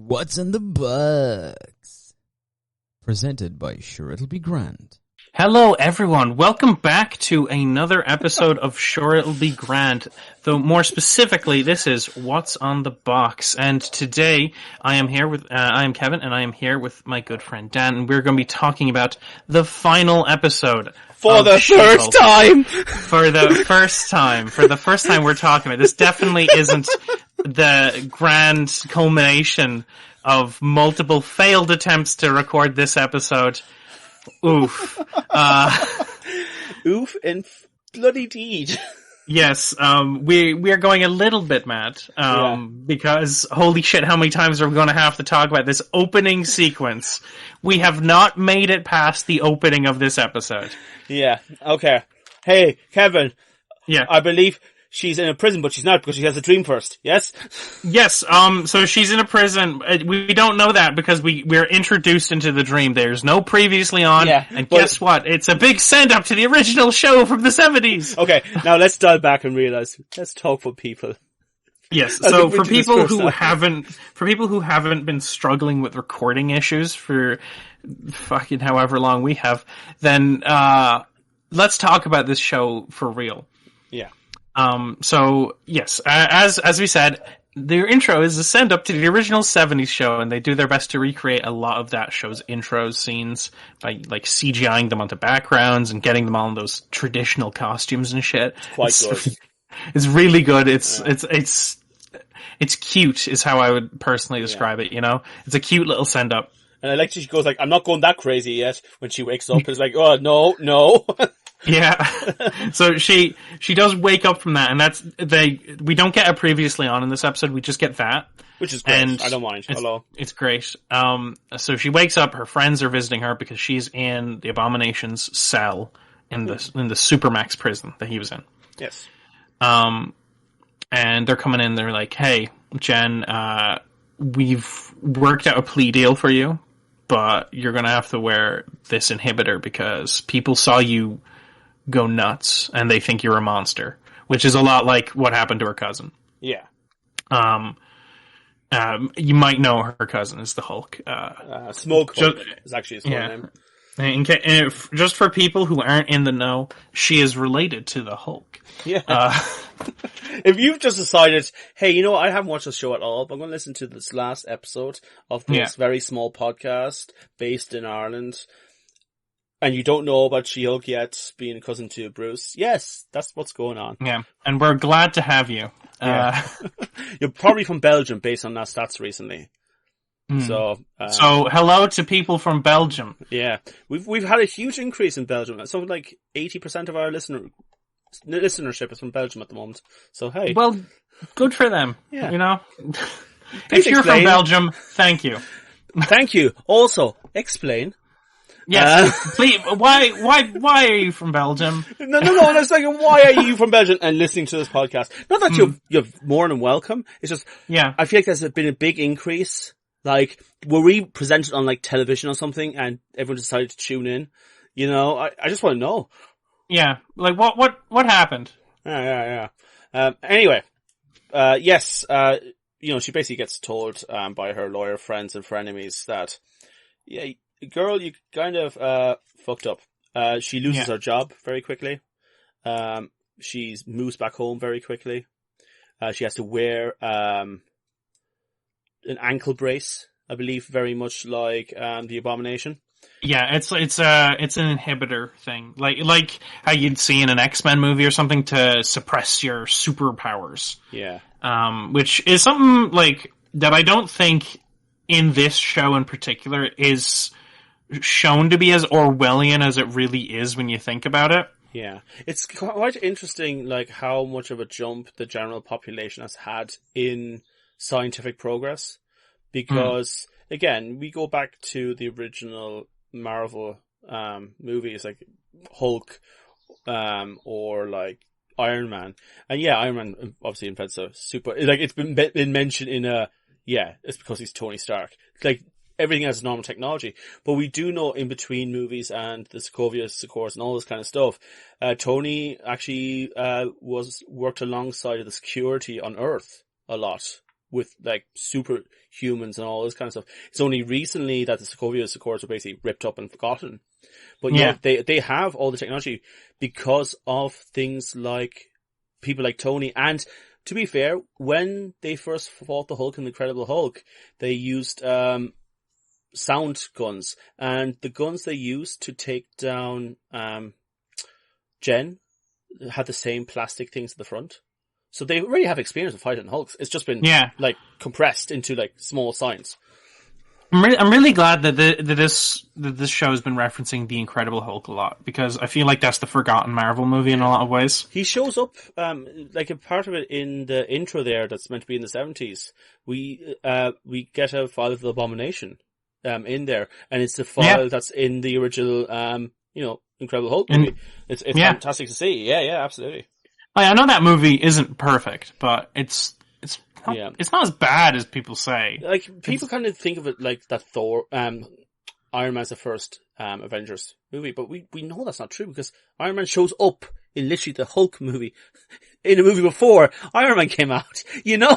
What's in the Box? Presented by Sure It'll Be Grand. Hello, everyone. Welcome back to another episode of Sure It'll Be Grand. Though more specifically, this is What's on the Box. And today, I am Kevin, and I am here with my good friend Dan, and we're going to be talking about the final episode. For the first time! For the first time we're talking about. This definitely isn't the grand culmination of multiple failed attempts to record this episode. Oof. Oof and bloody deed. Yes, we are going a little bit mad, because holy shit, how many times are we going to have to talk about this opening sequence? We have not made it past the opening of this episode. Yeah, okay. Hey, Kevin. Yeah. I believe she's in a prison, but she's not because she has a dream first, yes? Yes, so she's in a prison. We don't know that because we're introduced into the dream. There's no previously on, and guess what? It's a big send-up to the original show from the 70s. Okay, now let's dial back and realize, let's talk for people. Yes, so for people who haven't been struggling with recording issues for fucking however long we have, then let's talk about this show for real. Yeah. So yes, as we said, their intro is a send up to the original 70s show, and they do their best to recreate a lot of that show's intro scenes by like CGIing them onto backgrounds and getting them all in those traditional costumes and shit. Quite good. It's really good. It's cute is how I would personally describe it, you know? It's a cute little send up. And I like that she goes like, I'm not going that crazy yet when she wakes up. It's like, oh no. Yeah. So she does wake up from that, and we don't get a previously on in this episode, we just get that. Which is great. And I don't mind. Hello. It's great. So she wakes up, her friends are visiting her because she's in the Abomination's cell in the Supermax prison that he was in. Yes. And they're coming in, they're like, hey, Jen, we've worked out a plea deal for you, but you're gonna have to wear this inhibitor because people saw you go nuts and they think you're a monster, which is a lot like what happened to her cousin. Yeah. You might know her cousin is the Hulk. Smoke Hulk is actually his full name. And just for people who aren't in the know, she is related to the Hulk. Yeah. If you've just decided, hey, you know what, I haven't watched the show at all, but I'm going to listen to this last episode of this very small podcast based in Ireland, and you don't know about She-Hulk yet, being a cousin to Bruce, yes, that's what's going on. Yeah, and we're glad to have you. Yeah. You're probably from Belgium based on that stats recently. So hello to people from Belgium. Yeah, we've had a huge increase in Belgium. Something like 80% of our listenership is from Belgium at the moment. So hey, well, good for them. Yeah, you know, if you're from Belgium, thank you. Thank you. Also, explain. Yes, please. Why are you from Belgium? No. I was thinking, why are you from Belgium and listening to this podcast? Not that you're more than welcome. It's just, I feel like there's been a big increase. Like, were we presented on like television or something and everyone decided to tune in? You know, I just want to know. Yeah. Like, what happened? Yeah. Anyway, yes, you know, she basically gets told, by her lawyer friends and frenemies that, yeah, girl, you kind of, fucked up. She loses her job very quickly. She moves back home very quickly. She has to wear, an ankle brace, I believe, very much like the Abomination. Yeah, it's an inhibitor thing, like how you'd see in an X-Men movie or something to suppress your superpowers. Yeah, which is something like that. I don't think in this show in particular is shown to be as Orwellian as it really is when you think about it. Yeah, it's quite interesting, like how much of a jump the general population has had in scientific progress, because again, we go back to the original Marvel movies like Hulk or like Iron Man, and Iron Man obviously invents a super, like it's been mentioned in it's because he's Tony Stark, like everything has normal technology, but we do know in between movies and the Sokovia Accords and all this kind of stuff, Tony actually worked alongside of the security on Earth a lot with like superhumans and all this kind of stuff. It's only recently that the Sokovia Accords were basically ripped up and forgotten. But yeah, they have all the technology because of things like people like Tony. And to be fair, when they first fought the Hulk and the Incredible Hulk, they used sound guns, and the guns they used to take down Jen had the same plastic things at the front. So they already have experience of fighting Hulks. It's just been like compressed into like small signs. I'm really glad that this show has been referencing the Incredible Hulk a lot, because I feel like that's the forgotten Marvel movie in a lot of ways. He shows up, like a part of it in the intro there that's meant to be in the 70s. We get a file of the Abomination in there, and it's the file that's in the original Incredible Hulk movie. It's fantastic to see. Yeah, absolutely. I know that movie isn't perfect, but it's not as bad as people say. Like, people kind of think of it like that Thor, Iron Man's the first Avengers movie, but we know that's not true, because Iron Man shows up in literally the Hulk movie, in a movie before Iron Man came out, you know?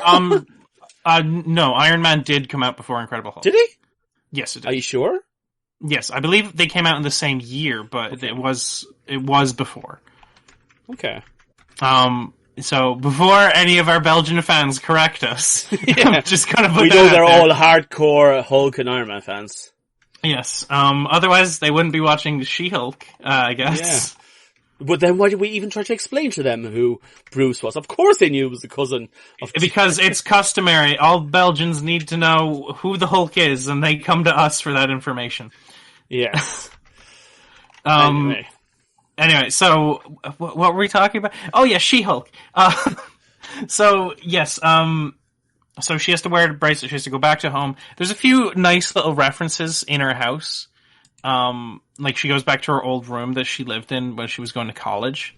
No, Iron Man did come out before Incredible Hulk. Did he? Yes, it did. Are you sure? Yes, I believe they came out in the same year, but it was before. Okay. So before any of our Belgian fans correct us, I'm just kind of we know they're all hardcore Hulk and Iron Man fans. Yes. Otherwise they wouldn't be watching She-Hulk, I guess. Yeah. But then why did we even try to explain to them who Bruce was? Of course they knew it was the cousin of... Because it's customary. All Belgians need to know who the Hulk is, and they come to us for that information. Yes. Anyway, so what were we talking about? Oh yeah, She-Hulk. So yes, so she has to wear a bracelet. She has to go back to home. There's a few nice little references in her house. Like she goes back to her old room that she lived in when she was going to college,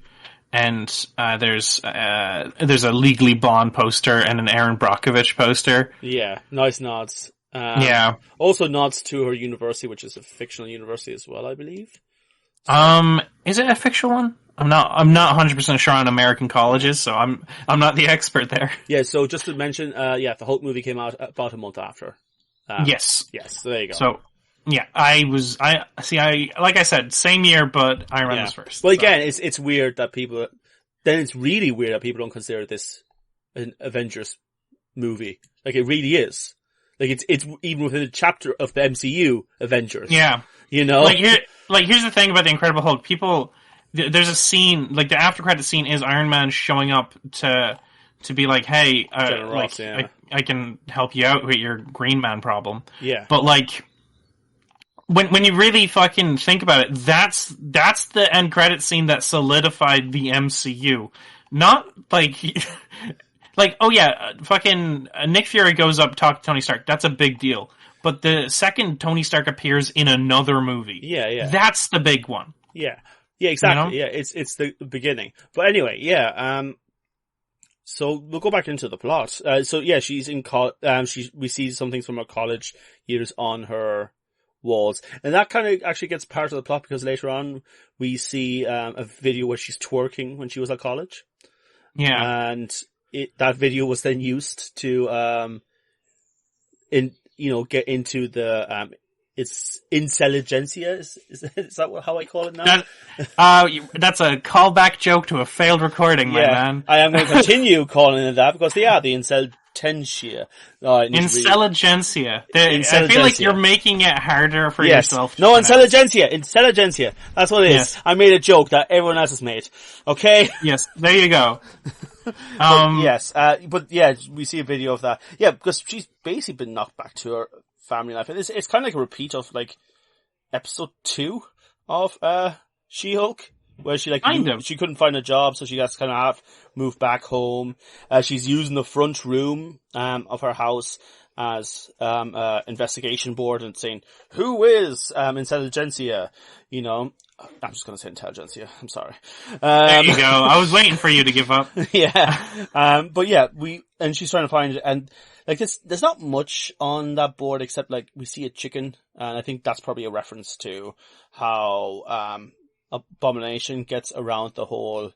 and there's a Legally Blonde poster and an Erin Brockovich poster. Yeah, nice nods. Also nods to her university, which is a fictional university as well, I believe. Is it a fictional one? I'm not 100% sure on American colleges, so I'm not the expert there. Yeah, so just to mention, the Hulk movie came out about a month after. Yes. So there you go. So, yeah, like I said, same year, but Iron Man was first. Well, again, it's weird that it's really weird that people don't consider this an Avengers movie. Like, it really is. Like, it's even within a chapter of the MCU Avengers. Yeah. You know? Here's the thing about the Incredible Hulk. There's a scene, like the after credit scene is Iron Man showing up to be like, hey, Ross, I can help you out with your Green Man problem. Yeah. But like, when you really fucking think about it, that's the end credit scene that solidified the MCU. Not like, like, oh yeah, fucking Nick Fury goes up to talk to Tony Stark. That's a big deal. But the second Tony Stark appears in another movie, that's the big one. Yeah, exactly. You know? Yeah, it's the beginning. But anyway, so we'll go back into the plot. She's in we see some things from her college years on her walls, and that kind of actually gets part of the plot, because later on we see a video where she's twerking when she was at college. Yeah, and that video was then used to get into the it's intelligentsia. Is that how I call it now? That's a callback joke to a failed recording, my man. I am going to continue calling it that, because the intelligentsia. Intelligentsia. I feel like you're making it harder for yourself. No, intelligentsia. That's what it is. Yes. I made a joke that everyone else has made. Okay? Yes, there you go. We see a video of that. Yeah, because she's basically been knocked back to her family life. It's kind of like a repeat of like episode 2 of She-Hulk, where she she couldn't find a job, so she has to kind of move back home. She's using the front room of her house as investigation board and saying, who is intelligentsia? You know, I'm just going to say intelligentsia. I'm sorry. There you go. I was waiting for you to give up. And she's trying to find it, and like there's not much on that board except like we see a chicken, and I think that's probably a reference to how Abomination gets around the whole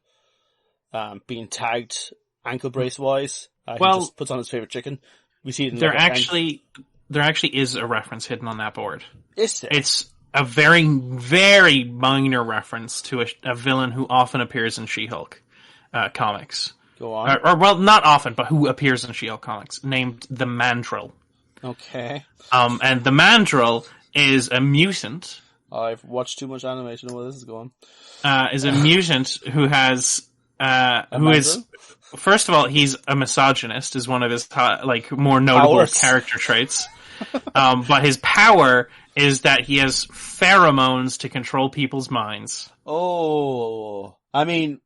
being tagged ankle brace wise. He just puts on his favorite chicken. We see it in there actually is a reference hidden on that board. Is there? It's a very, very minor reference to a villain who often appears in She-Hulk comics. Go on. Or, well, not often, but who appears in She-Hulk comics, named the Mandrill. Okay. And the Mandrill is a mutant. I've watched too much anime to know where this is going. Is a mutant who has first of all, he's a misogynist, is one of his more notable character traits. But his power is that he has pheromones to control people's minds. Oh, I mean,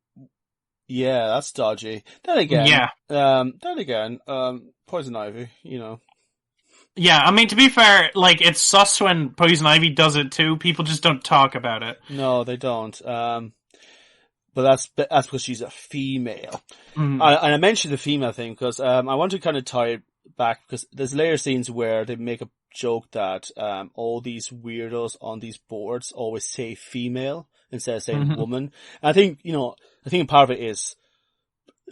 yeah, that's dodgy. Then again, Poison Ivy, you know. Yeah, I mean, to be fair, it's sus when Poison Ivy does it too. People just don't talk about it. No, they don't. But that's because she's a female. Mm. And I mentioned the female thing because I want to kind of tie it back because there's later scenes where they make a joke that all these weirdos on these boards always say female instead of saying woman. And I think part of it is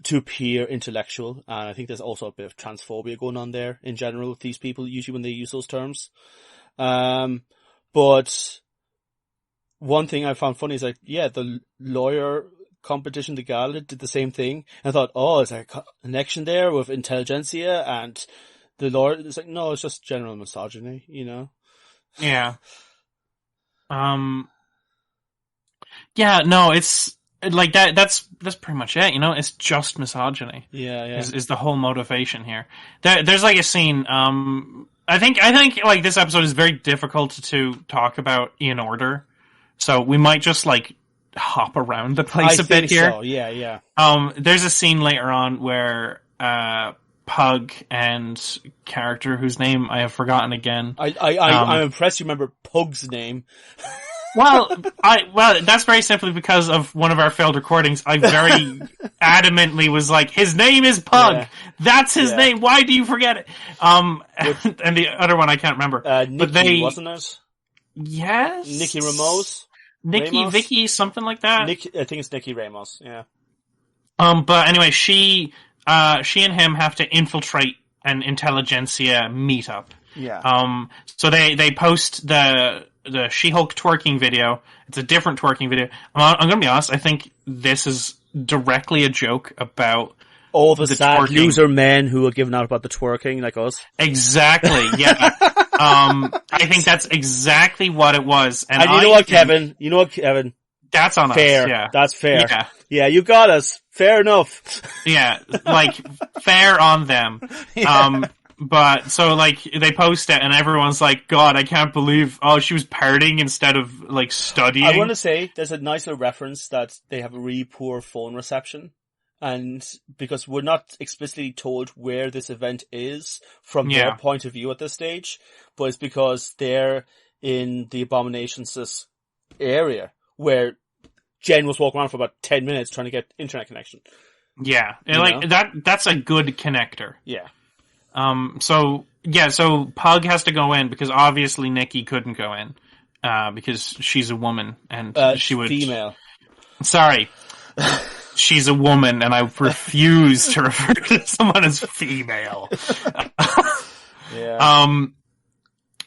to appear intellectual, and I think there's also a bit of transphobia going on there in general with these people, usually when they use those terms. But one thing I found funny is the lawyer competition, the gala did the same thing. And I thought, is there a connection there with intelligentsia and the lawyer? It's like, no, it's just general misogyny, you know? Yeah. Yeah, no, it's like that. That's pretty much it. You know, it's just misogyny. Yeah. Is the whole motivation here? There's a scene. I think this episode is very difficult to talk about in order, so we might just hop around the place a bit here. So. Yeah. There's a scene later on where Pug and character whose name I have forgotten again. I'm impressed you remember Pug's name. Well, that's very simply because of one of our failed recordings. I very adamantly was like, his name is Pug. Yeah. That's his name. Why do you forget it? And the other one I can't remember. Nikki, wasn't it? Yes. Nikki Ramos? Vicky, something like that. I think it's Nikki Ramos, yeah. But anyway, she and him have to infiltrate an intelligentsia meetup. Yeah. So they post the She-Hulk twerking video. It's a different twerking video. I'm gonna be honest, I think this is directly a joke about all the sad twerking. Loser men who are giving out about the twerking, like us. Exactly, yeah. I think that's exactly what it was. And you know what, Kevin? That's on fair. us, yeah. That's fair. Yeah. Yeah, you got us. Fair enough. Yeah, fair on them. Yeah. But, so, they post it, and everyone's like, God, I can't believe, she was partying instead of, studying. I want to say, there's a nice little reference that they have a really poor phone reception. And because we're not explicitly told where this event is from their point of view at this stage, but it's because they're in the Abominations area where Jen was walking around for about 10 minutes trying to get internet connection. Yeah. And that's a good connector. Yeah. So Pug has to go in because obviously Nikki couldn't go in, because she's a woman and she would... Female. Sorry. She's a woman, and I refuse to refer to someone as female. Yeah.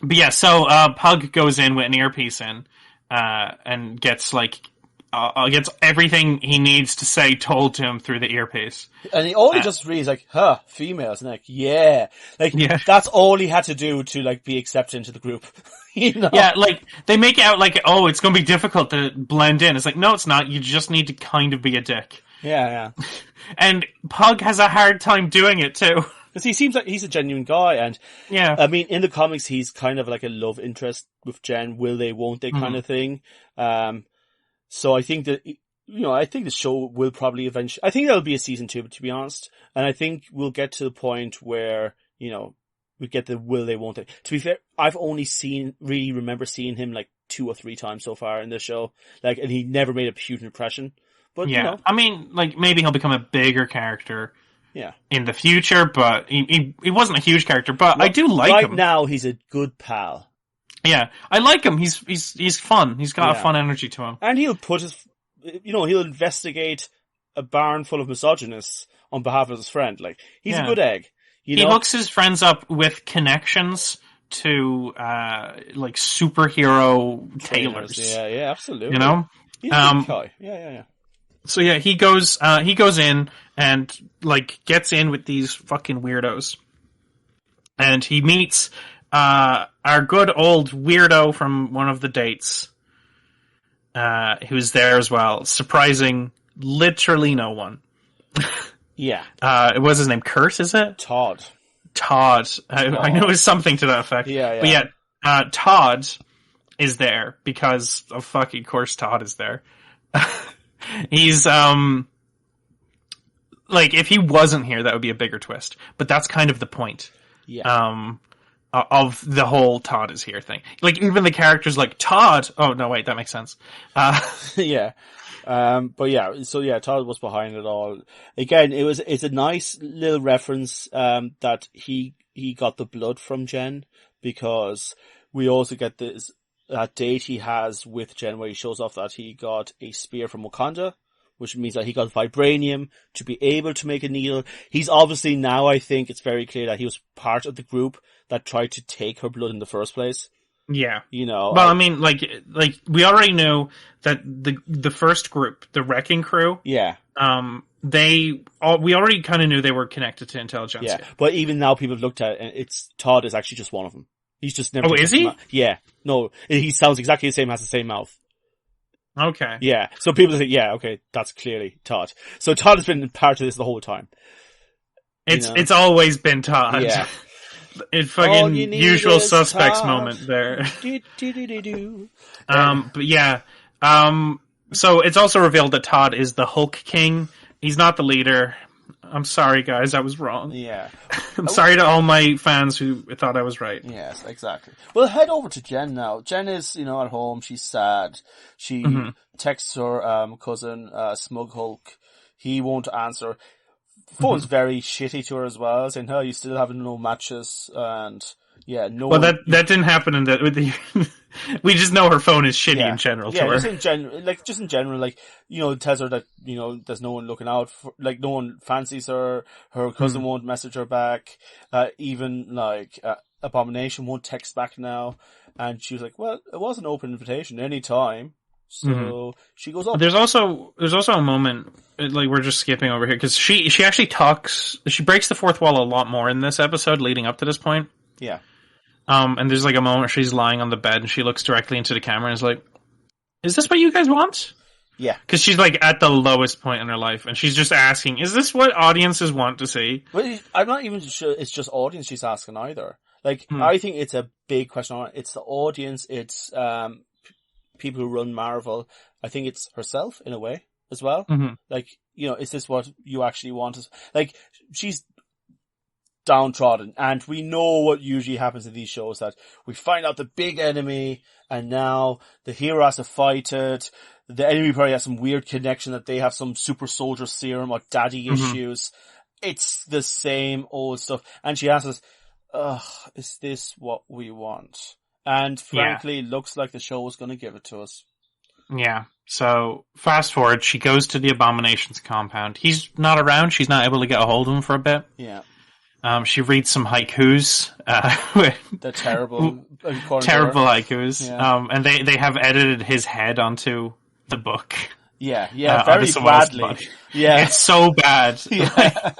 But yeah, so Pug goes in with an earpiece in, and gets everything he needs to say told to him through the earpiece. And he only just reads females, and that's all he had to do to be accepted into the group. You know? Yeah, they make it out it's going to be difficult to blend in. It's no, it's not. You just need to kind of be a dick. Yeah. And Pug has a hard time doing it too. Because he seems like he's a genuine guy, and yeah, I mean, in the comics, he's kind of like a love interest with Jen. Will they, won't they, kind of thing. So I think that I think the show will probably eventually. I think there'll be a season 2, to be honest, and I think we'll get to the point where we get the will they, won't they. To be fair, I've only remember seeing him 2 or 3 times so far in this show, and he never made a huge impression. But yeah, I mean, maybe he'll become a bigger character. Yeah. In the future, but he wasn't a huge character, but I do like him. Right now, he's a good pal. Yeah, I like him. He's fun. He's got a fun energy to him. And he'll put he'll investigate a barn full of misogynists on behalf of his friend. He's a good egg. He hooks his friends up with connections to like superhero tailors. Yeah, absolutely. You know, he's a good guy. Yeah. So yeah, he goes in and like gets in with these fucking weirdos, and he meets our good old weirdo from one of the dates, who's there as well, surprising literally no one. Yeah. It was his name Kurt, is it? Todd. I knew it was something to that effect. Yeah. But yeah, Todd is there because of fucking course Todd is there. He's, like, if he wasn't here, that would be a bigger twist. But that's kind of the point. Yeah. Of the whole Todd is here thing. Like, even the characters like Todd. Oh, no, wait, that makes sense. Yeah. But yeah, so yeah, Todd was behind it all. Again, it's a nice little reference, that he got the blood from Jen, because we also get that date he has with Jen where he shows off that he got a spear from Wakanda, which means that he got vibranium to be able to make a needle. He's obviously now, I think it's very clear that he was part of the group that tried to take her blood in the first place. Yeah. You know. Well, I mean, like we already knew that the first group, the Wrecking Crew. Yeah. We already kind of knew they were connected to intelligentsia. Yeah. But even now people have looked at it and Todd is actually just one of them. He's just never. Oh, is he? Yeah. No, he sounds exactly the same, has the same mouth. Okay. Yeah. So people say, yeah, okay, that's clearly Todd. So Todd has been part of this the whole time. It's always been Todd. Yeah. It's fucking Usual Suspects Todd. moment there. Do. But yeah. So it's also revealed that Todd is the Hulk King. He's not the leader. I'm sorry, guys. I was wrong. Yeah. I'm sorry to all my fans who thought I was right. Yes, exactly. Well, head over to Jen now. Jen is, at home. She's sad. She texts her cousin, Smug Hulk. He won't answer. Phone's very shitty to her as well, saying, "Oh, you still have no matches," and yeah, no. Well, that didn't happen in the. We just know her phone is shitty in general to her. Just in general, it tells her that, there's no one looking out for, no one fancies her, her cousin won't message her back, even, Abomination won't text back now, and she was like, well, it was an open invitation any time, so she goes up. There's also a moment, we're just skipping over here, because she actually she breaks the fourth wall a lot more in this episode leading up to this point. Yeah. And there's a moment where she's lying on the bed and she looks directly into the camera and is like, is this what you guys want? Yeah. Because she's at the lowest point in her life and she's just asking, is this what audiences want to see? Well, I'm not even sure it's just audience she's asking either. I think it's a big question. It's the audience, it's people who run Marvel. I think it's herself in a way as well. Is this what you actually want? She's downtrodden, and we know what usually happens in these shows, that we find out the big enemy and now the hero has to fight it. The enemy probably has some weird connection, that they have some super soldier serum or daddy issues. It's the same old stuff, and she asks us, is this what we want? And frankly, it looks like the show is going to give it to us. Yeah. So fast forward, she goes to the Abomination's compound. He's not around. She's not able to get a hold of him for a bit. Yeah. She reads some haikus. They're terrible. Terrible haikus. Yeah. And they have edited his head onto the book. Yeah, very badly. Yeah. It's so bad. Yeah.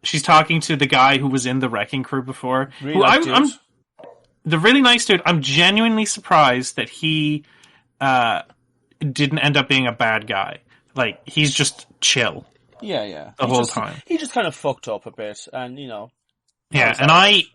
She's talking to the guy who was in the Wrecking Crew before. Really I'm the really nice dude. I'm genuinely surprised that he didn't end up being a bad guy. He's just chill. Yeah. The whole time. He just kind of fucked up a bit, and Yeah, and I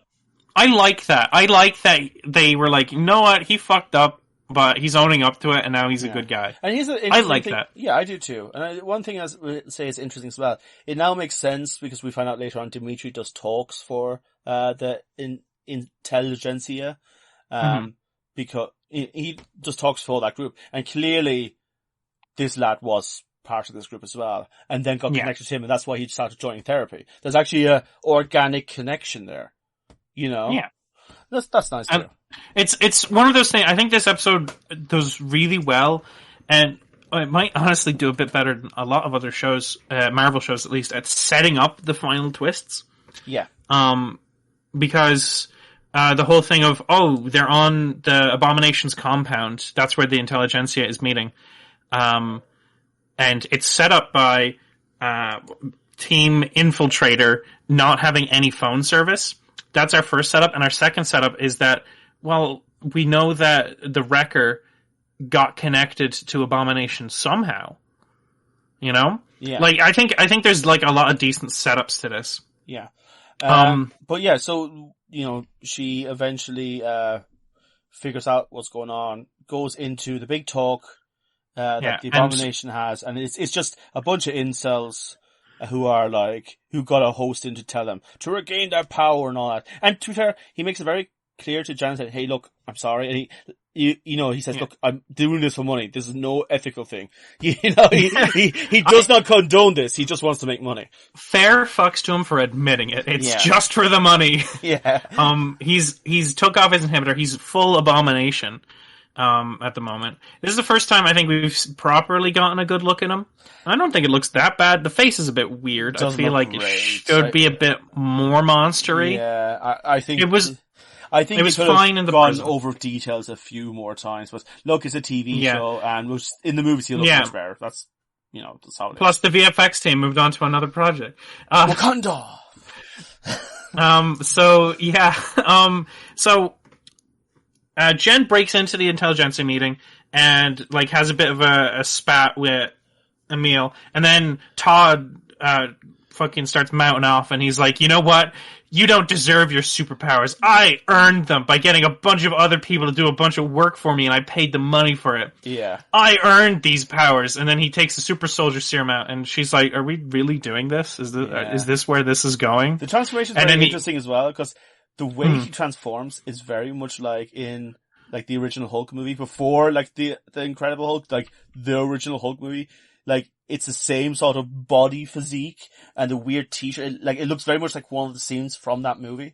like that. I like that they were like, you know what, he fucked up, but he's owning up to it, and now he's a good guy. And I like that. Yeah, I do too. And one thing I would say is interesting as well. It now makes sense because we find out later on Dimitri does talks for the intelligentsia, because he just talks for that group, and clearly this lad was part of this group as well, and then got connected to him, and that's why he started joining therapy. There's actually a organic connection there, Yeah, that's nice too. It's one of those things. I think this episode does really well, and it might honestly do a bit better than a lot of other shows, Marvel shows at least, at setting up the final twists. Yeah. Because the whole thing of, they're on the Abomination's compound, that's where the intelligentsia is meeting. And it's set up by Team Infiltrator not having any phone service. That's our first setup. And our second setup is that, well, we know that the Wrecker got connected to Abomination somehow. You know? Yeah. Like, I think there's like a lot of decent setups to this. Yeah. But yeah, so, you know, she eventually, figures out what's going on, goes into the big talk, that the Abomination has, and it's just a bunch of incels who got a host in to tell them to regain their power and all that. And to be fair, he makes it very clear to Jan, said, hey, look, I'm sorry. And he says, look, I'm doing this for money. This is no ethical thing. He does not condone this. He just wants to make money. Fair fucks to him for admitting it. It's just for the money. Yeah. He's took off his inhibitor. He's full Abomination, at the moment. This is the first time I think we've properly gotten a good look at him. I don't think it looks that bad. The face is a bit weird. I feel like it should be a bit more monstery. Yeah, I think it was. I think it was fine in the gone prison. over details a few more times, but look, it's a TV show, and in the movies he'll look much better. That's how it is. Plus, the VFX team moved on to another project. Wakanda! Jen breaks into the intelligentsia meeting and, like, has a bit of a spat with Emil, and then Todd, fucking starts mounting off, and he's like, you know what? You don't deserve your superpowers. I earned them by getting a bunch of other people to do a bunch of work for me, and I paid them money for it. Yeah. I earned these powers. And then he takes the super soldier serum out, and she's like, are we really doing this? Is this where this is going? The transformation is very interesting as well, because the way he transforms is very much like in, like, the original Hulk movie, before, like, the Incredible Hulk, like, the original Hulk movie. Like, it's the same sort of body physique and the weird t-shirt. Like, it looks very much like one of the scenes from that movie.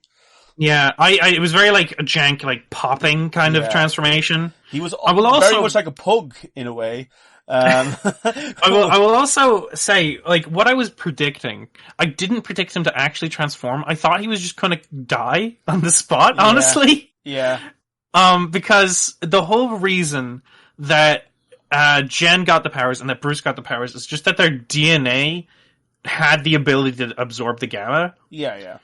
Yeah, it was very like a jank, like popping kind of transformation. He was very much like a pug in a way. I will also say, like, what I was predicting, I didn't predict him to actually transform. I thought he was just gonna die on the spot, honestly. Yeah. Because the whole reason that Jen got the powers and that Bruce got the powers is just that their DNA had the ability to absorb the gamma. Yeah.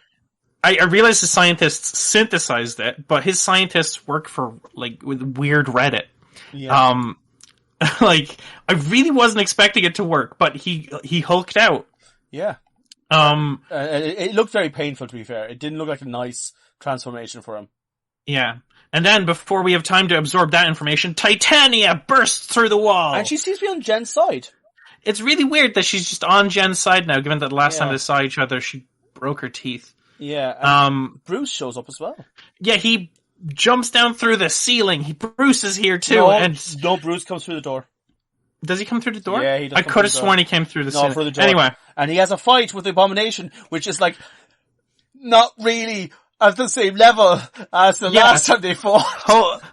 I realized the scientists synthesized it, but his scientists work for, like, with weird Reddit. Yeah. Like, I really wasn't expecting it to work, but he hulked out. Yeah. It looked very painful, to be fair. It didn't look like a nice transformation for him. Yeah. And then, before we have time to absorb that information, Titania bursts through the wall! And she seems to be on Jen's side. It's really weird that she's just on Jen's side now, given that the last time they saw each other, she broke her teeth. Yeah. Bruce shows up as well. Yeah, he jumps down through the ceiling. Bruce is here too. No, Bruce comes through the door. Does he come through the door? Yeah, he does. I could have sworn he came through the ceiling. Through the door. Anyway. And he has a fight with the Abomination, which is, like, not really at the same level as the last time they fought.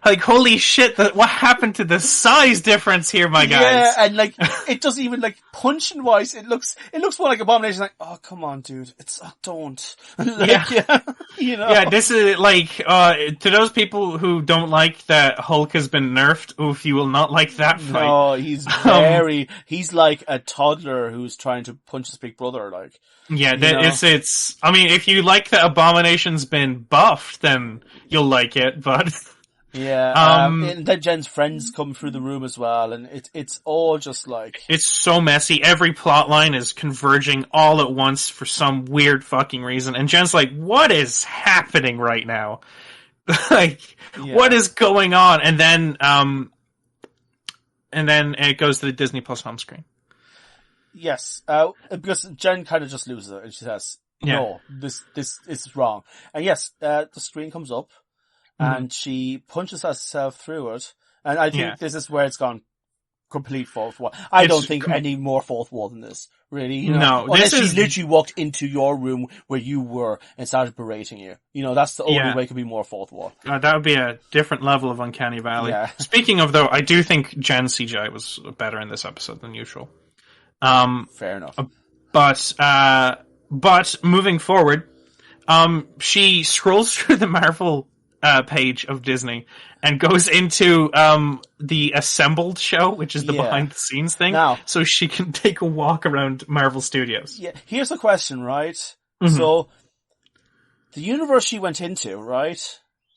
Holy shit, what happened to the size difference here, my guys? Yeah, and, like, it doesn't even, like, punching wise, it looks more like Abomination, like, oh, come on, dude, don't. Like, you know? Yeah, this is, like, to those people who don't like that Hulk has been nerfed, oof, you will not like that fight. No, he's he's like a toddler who's trying to punch his big brother, like. Yeah, it's, I mean, if you like that Abomination's been buffed, then you'll like it, but. Yeah, and then Jen's friends come through the room as well, and it's all just like. It's so messy. Every plot line is converging all at once for some weird fucking reason, and Jen's like, what is happening right now? What is going on? And then it goes to the Disney Plus home screen. Yes, because Jen kind of just loses it, and she says, no, this is wrong. And yes, the screen comes up, and she punches herself through it, and I think this is where it's gone complete fourth wall. I don't think any more fourth wall than this, really. You know, No, unless this she is literally walked into your room where you were and started berating you. You know, that's the only way it could be more fourth wall. that would be a different level of Uncanny Valley. Yeah. Speaking of, though, I do think Jen's CGI was better in this episode than usual. Fair enough. But moving forward, she scrolls through the Marvel page of Disney and goes into the Assembled show, which is the behind the scenes thing, now, so she can take a walk around Marvel Studios. Yeah, here's the question, right? Mm-hmm. So, the universe she went into, right,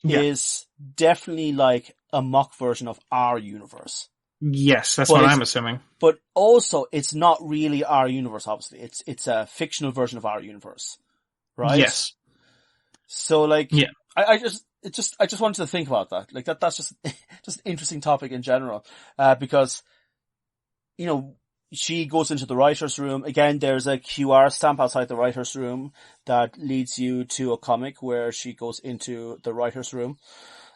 is definitely like a mock version of our universe. Yes, that's what I'm assuming. But also, it's not really our universe, obviously. It's a fictional version of our universe, right? Yes. So, like, I just wanted to think about that. Like, that's just an interesting topic in general. Because, you know, she goes into the writer's room. Again, there's a QR stamp outside the writer's room that leads you to a comic where she goes into the writer's room.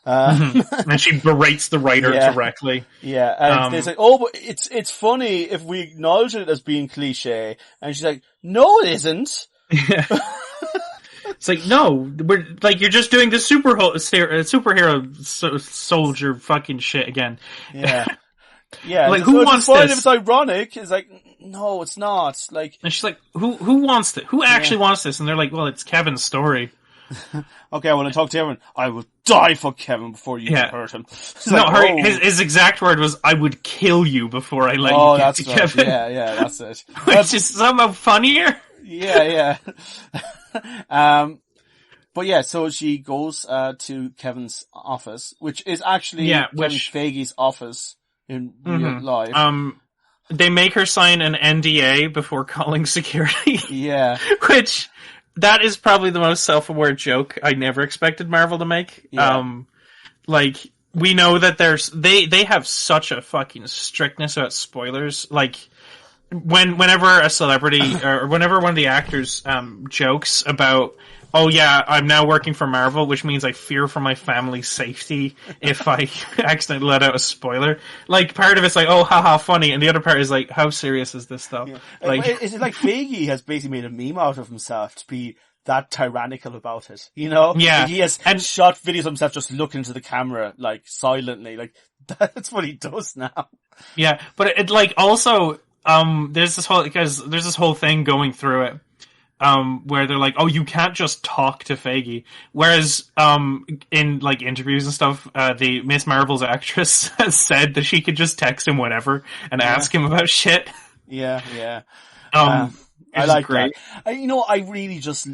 And she berates the writer directly. Yeah, and they say, "Oh, but it's funny if we acknowledge it as being cliche." And she's like, "No, it isn't." It's like, no, we're like, you're just doing the superhero soldier fucking shit again. Yeah, yeah. Like, who wants this? this? It's ironic. It's like, no, it's not. Like, and she's like, who wants this? Who actually wants this? And they're like, well, it's Kevin's story. Okay, when I talk to Kevin, I will die for Kevin before you can hurt him. His exact word was, I would kill you before I let you get to Kevin. Yeah, that's it. Which is somehow funnier. Yeah. But yeah, so she goes to Kevin's office, which is actually Kevin Feige's office in real life. They make her sign an NDA before calling security. Yeah. Which, that is probably the most self-aware joke I never expected Marvel to make. Yeah. Like, we know that they have such a fucking strictness about spoilers. Like, whenever a celebrity or whenever one of the actors jokes about, oh yeah, I'm now working for Marvel, which means I fear for my family's safety if I accidentally let out a spoiler. Like, part of it's like, oh, haha, funny, and the other part is like, how serious is this stuff? Yeah. Like, is it like Feige has basically made a meme out of himself to be that tyrannical about it, you know? Yeah. Like, he has shot videos of himself just looking into the camera, like, silently, like, that's what he does now. Yeah, but it like, also, there's this whole thing going through it, where they're like, oh, you can't just talk to Feige. Whereas, in like interviews and stuff, the Miss Marvel's actress has said that she could just text him whenever and ask him about shit. Yeah. I like great. That. I really just,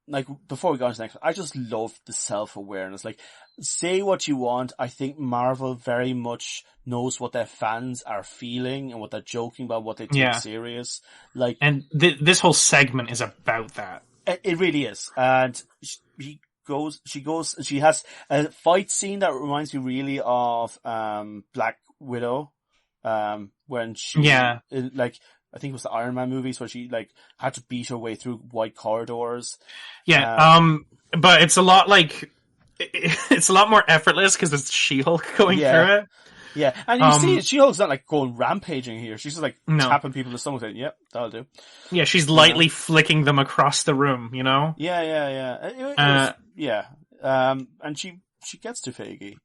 like, before we go on to the next one, I just love the self-awareness. Like, say what you want. I think Marvel very much knows what their fans are feeling and what they're joking about, what they take serious. Like, and this whole segment is about that. It really is. And she has a fight scene that reminds me really of, Black Widow, when she, like, I think it was the Iron Man movies where she, like, had to beat her way through white corridors. Yeah, but it's a lot like, it's a lot more effortless because it's She-Hulk going through it. Yeah, and you see, She-Hulk's not like going rampaging here. She's just like tapping people in the stomach saying, yep, that'll do. Yeah, she's lightly flicking them across the room, you know? Yeah. And she gets to Feige.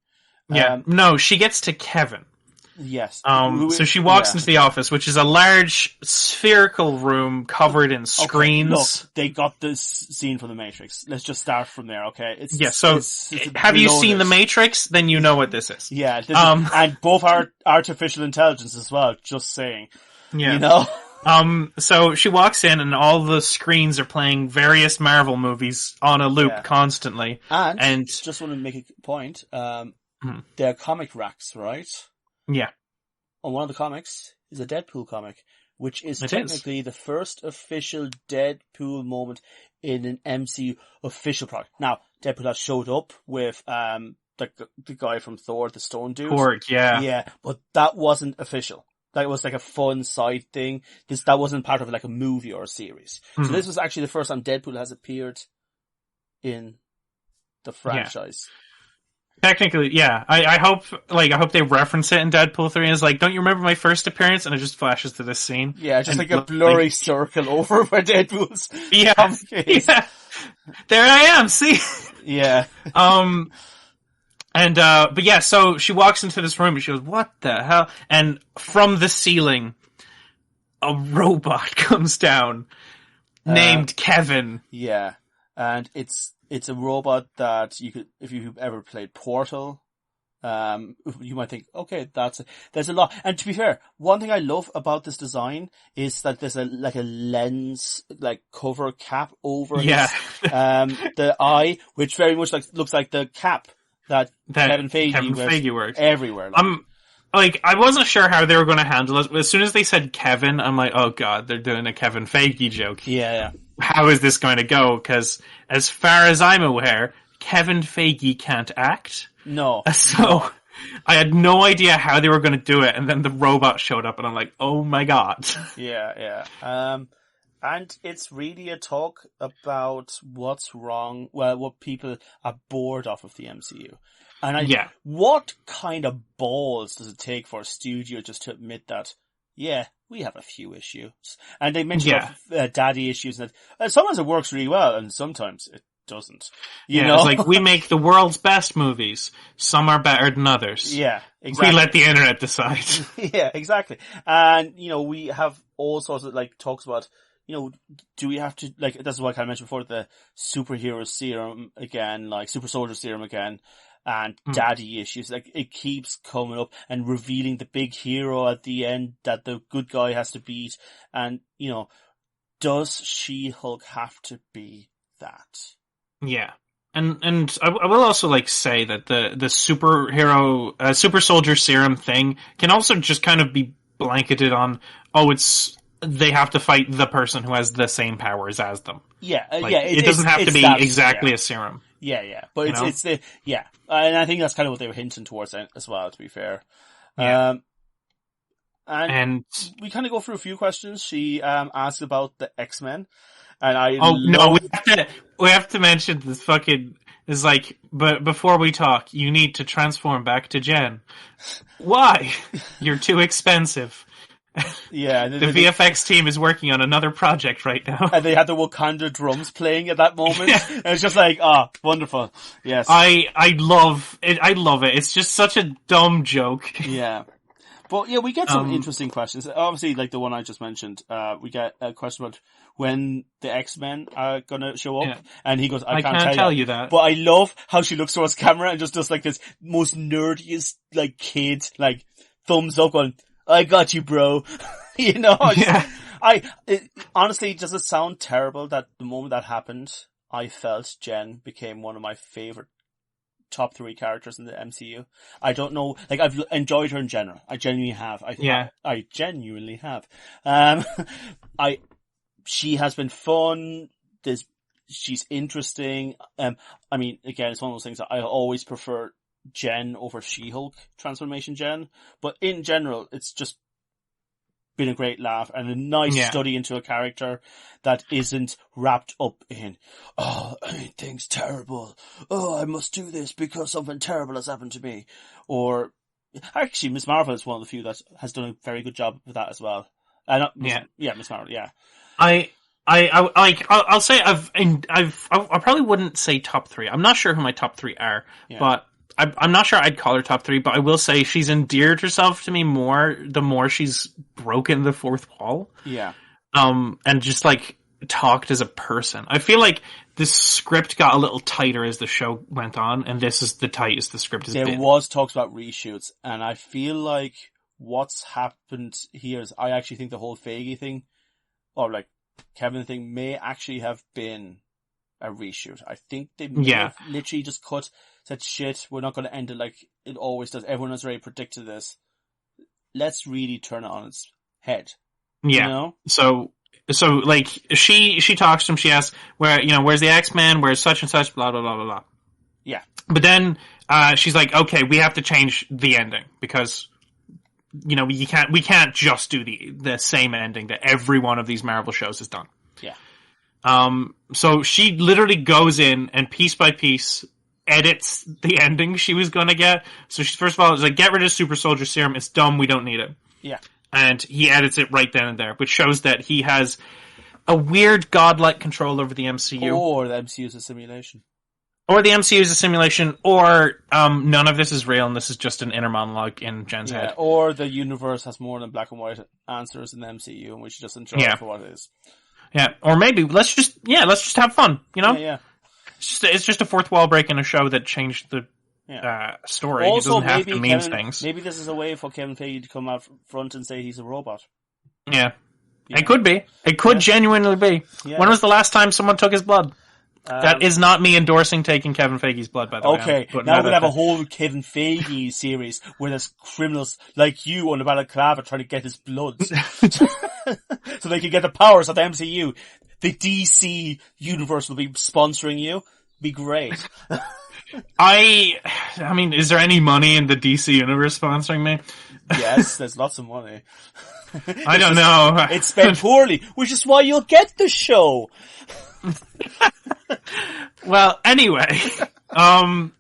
No, she gets to Kevin. Yes. So she walks into the office, which is a large spherical room covered in screens. Okay, look, they got this scene from The Matrix. Let's just start from there, okay? Have you seen The Matrix? Then you know what this is. Yeah, and both are artificial intelligence as well, just saying. Yeah. You know? So she walks in and all the screens are playing various Marvel movies on a loop constantly. And just want to make a point, they're comic racks, right? Yeah. On one of the comics is a Deadpool comic, which is technically the first official Deadpool moment in an MCU official product. Now, Deadpool has showed up with the guy from Thor, the Stone Dude. Korg, yeah. Yeah, but that wasn't official. That was like a fun side thing. That wasn't part of like a movie or a series. So this was actually the first time Deadpool has appeared in the franchise. Technically, yeah. I hope they reference it in Deadpool 3 and it's like, don't you remember my first appearance? And it just flashes to this scene. Yeah, just like a blurry circle over where Deadpool's comic case. Yeah. There I am, see? Yeah. But yeah, so she walks into this room and she goes, what the hell? And from the ceiling, a robot comes down named Kevin. Yeah. And it's a robot that you could, if you've ever played Portal, you might think, okay, there's a lot. And to be fair, one thing I love about this design is that there's a lens, cover cap over the eye, which very much looks like the cap that Kevin Feige wears everywhere. I wasn't sure how they were going to handle it. As soon as they said Kevin, I'm like, oh god, they're doing a Kevin Feige joke. Yeah. How is this going to go? Because as far as I'm aware, Kevin Feige can't act. No. So I had no idea how they were going to do it, and then the robot showed up, and I'm like, oh my god. Yeah. And it's really a talk about what's wrong, what people are bored of the MCU. And what kind of balls does it take for a studio just to admit that, yeah, we have a few issues. And they mentioned daddy issues, and sometimes it works really well, and sometimes it doesn't. You know? It's like, we make the world's best movies. Some are better than others. Yeah, exactly. We let the internet decide. Yeah, exactly. And, we have all sorts of, talks about, do we have to, this is what I kind of mentioned before, the superhero serum again, super soldier serum again, and daddy issues. It keeps coming up and revealing the big hero at the end that the good guy has to beat. And, does She-Hulk have to be that? Yeah. And I will also say that the superhero, super soldier serum thing can also just kind of be blanketed on, they have to fight the person who has the same powers as them. Yeah, it doesn't have to be exactly a serum. Yeah. But it's and I think that's kind of what they were hinting towards as well, to be fair. Yeah. And we kind of go through a few questions. She asked about the X-Men. And we have to mention this fucking is but before we talk, you need to transform back to Jen. Why? You're too expensive. Yeah, the VFX team is working on another project right now, and they had the Wakanda drums playing at that moment. And it's just wonderful. Yes, I love it. It's just such a dumb joke. Yeah. But we get some interesting questions. Obviously, the one I just mentioned, we get a question about when the X-Men are gonna show up, and he goes, I can't tell you that. But I love how she looks towards camera and just does this most nerdiest, kid, thumbs up going, I got you, bro. Honestly, does it sound terrible that the moment that happened, I felt Jen became one of my favorite top 3 characters in the MCU. I don't know, I've enjoyed her in general. I genuinely have. I genuinely have. She has been fun. She's interesting. Again, it's one of those things that I always prefer Jen over She-Hulk transformation Jen, but in general, it's just been a great laugh and a nice study into a character that isn't wrapped up in, everything's terrible. Oh, I must do this because something terrible has happened to me. Or, actually, Miss Marvel is one of the few that has done a very good job with that as well. Miss Marvel, yeah. I'll say I probably wouldn't say top 3. I'm not sure who my top 3 are, but I'm not sure I'd call her top 3, but I will say she's endeared herself to me more the more she's broken the fourth wall. Yeah. And just talked as a person. I feel like the script got a little tighter as the show went on, and this is the tightest the script has been. There was talks about reshoots, and I feel like what's happened here is I actually think the whole Feige thing, or Kevin thing, may actually have been a reshoot. I think they may have literally just said, shit, we're not going to end it like it always does. Everyone has already predicted this. Let's really turn it on its head. Yeah. So she talks to him, she asks, where's the X-Men, where's such and such, blah, blah, blah, blah, blah. Yeah. But then, she's like, okay, we have to change the ending because, we can't just do the same ending that every one of these Marvel shows has done. Yeah. So she literally goes in and piece by piece edits the ending she was going to get. So she, first of all, it's like, get rid of Super Soldier Serum. It's dumb. We don't need it. Yeah. And he edits it right then and there, which shows that he has a weird godlike control over the MCU. Or the MCU is a simulation. Or the MCU is a simulation, or none of this is real and this is just an inner monologue in Jen's head. Or the universe has more than black and white answers in the MCU and we should just enjoy it for what it is. Yeah, or maybe let's just have fun, you know? Yeah. It's just a fourth wall break in a show that changed the story. Also, it doesn't have to mean things. Maybe this is a way for Kevin Feige to come out front and say he's a robot. Yeah. It could be. It could genuinely be. Yeah. When was the last time someone took his blood? That is not me endorsing taking Kevin Feige's blood, by the way. Okay, now we'll have a whole Kevin Feige series where there's criminals like you on the balaclava trying to get his blood. So they can get the powers of the MCU. The DC universe will be sponsoring you. Be great. I mean, is there any money in the DC universe sponsoring me? Yes, there's lots of money. I don't know. It's spent poorly, which is why you'll get the show. Well, anyway, I